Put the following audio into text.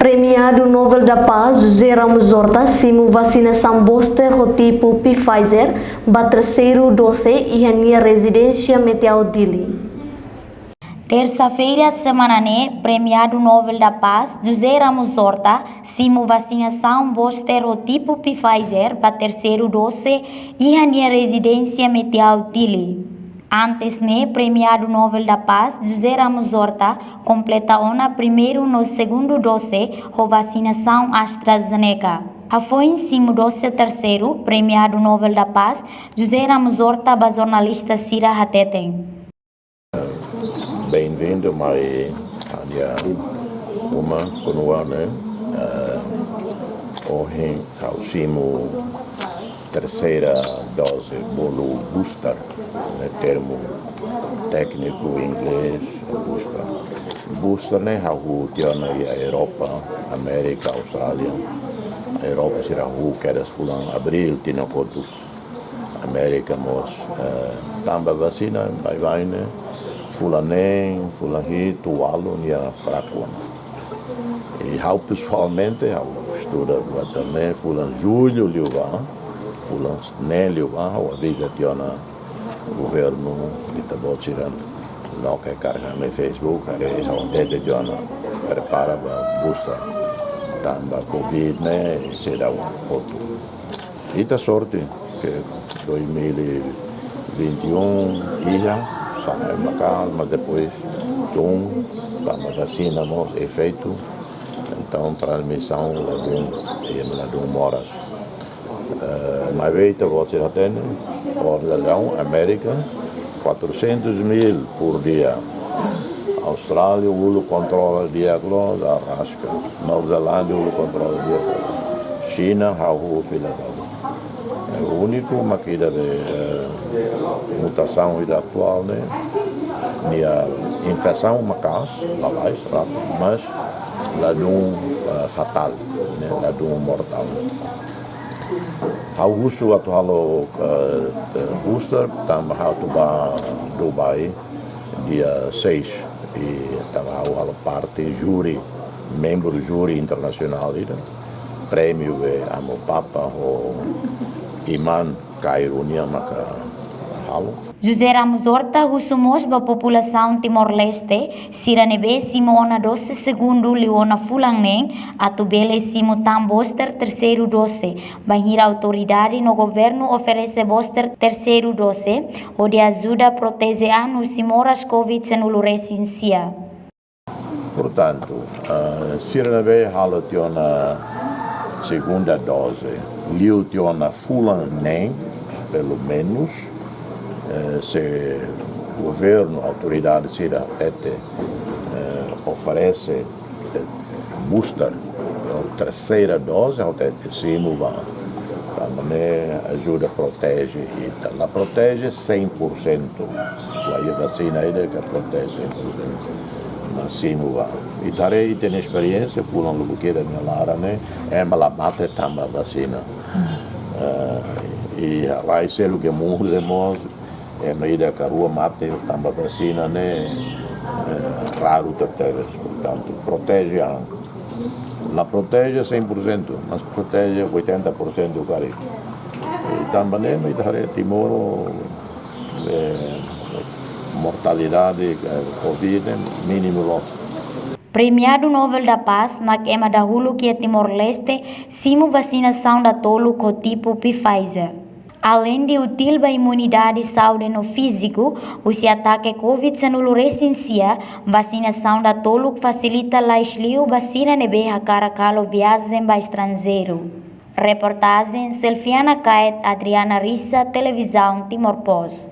Premiado Nobel da Paz José Ramos Horta simu vacinação booster do tipo Pfizer ba terceiro dose e a residência Meteor Dili. Terça-feira, semana Premiado Nobel da Paz José Ramos Horta simu vacinação booster do tipo Pfizer ba terceiro dose e a residência Meteor Dili. Antes, Premiado Nobel da Paz, José Ramos Horta, completa a primeiro no segundo dose a vacinação AstraZeneca. Foi em cima dose terceiro, Premiado Nobel da Paz, José Ramos Horta, a jornalista Cira Hateten. Bem-vindo, Maria. Uma conuana, hoje, ao cimo terceira dose bolo booster, termo técnico inglês booster. Booster how tiona a Europa, América, Austrália. A Europa será queres fulan abril tina kotu. América mos tamba vacina vai fulanem, fulanhi tualo nia fraco. E how pessoalmente how estuda vacina fulan julho liuva. Fulan Nélio, a vida tiona governo de Tabotiran, não que carga no Facebook, a tete tiona prepara para buscar tamba Covid, será outro. E tá sorte que 2021 ia, sai uma calma, depois tamo vacinamos efeito, então transmissão lá de horas. Mas veita você já tem, por leilão, América, 400.000 por dia. Austrália, o controla dia gló, da rasca. Nova Zelândia, o controla dia gló. China, o Filadão. É o único maquina de mutação atual, né? A infecção, uma casa, lá vai, mas lá de fatal, né? Lá de mortal. Augusto atual booster tamba hautuba Dubai dia 6 e tava a parte júri membro do júri internacional prêmio amo papa o Iman Kairunia maka halo. José Ramos Horta rusumos ba população Timor-Leste siranebe simo ona dose segundo liona fulang neng atubele simo tam booster terceiro dose bahira autoridade no governo oferece booster terceiro dose o de ajuda a proteger anu simoras Covid-19 recensia. Portanto, siranebe halo tiona segunda dose liu tiona fulang neng pelo menos se o governo, a autoridade oferece booster, a terceira dose, ajuda, protege, e ela protege 100%. A vacina que protege 100%. E tarei tem experiência, por um lugar da minha lara, mas ela mata também a vacina. E vai ser o que morremos. Medida que a rua mate tamba vacina raro ter, portanto protege ela protege 100%, mas protege 80% do cara. E também me dá Timor mortalidade Covid mínimo loss. Premiado Nobel da Paz, Makema da Hulu que é Timor-Leste, simo vacinação da tolo com tipo Pfizer. Além de útil para a imunidade e saúde no físico, o se ataque Covid-19 recensia, vacinação da tolo facilita a esliu vacina nebe a cara calo viagem para estrangeiro. Reportagem Selfiana Caet, Adriana Rissa, Televisão Timor Post.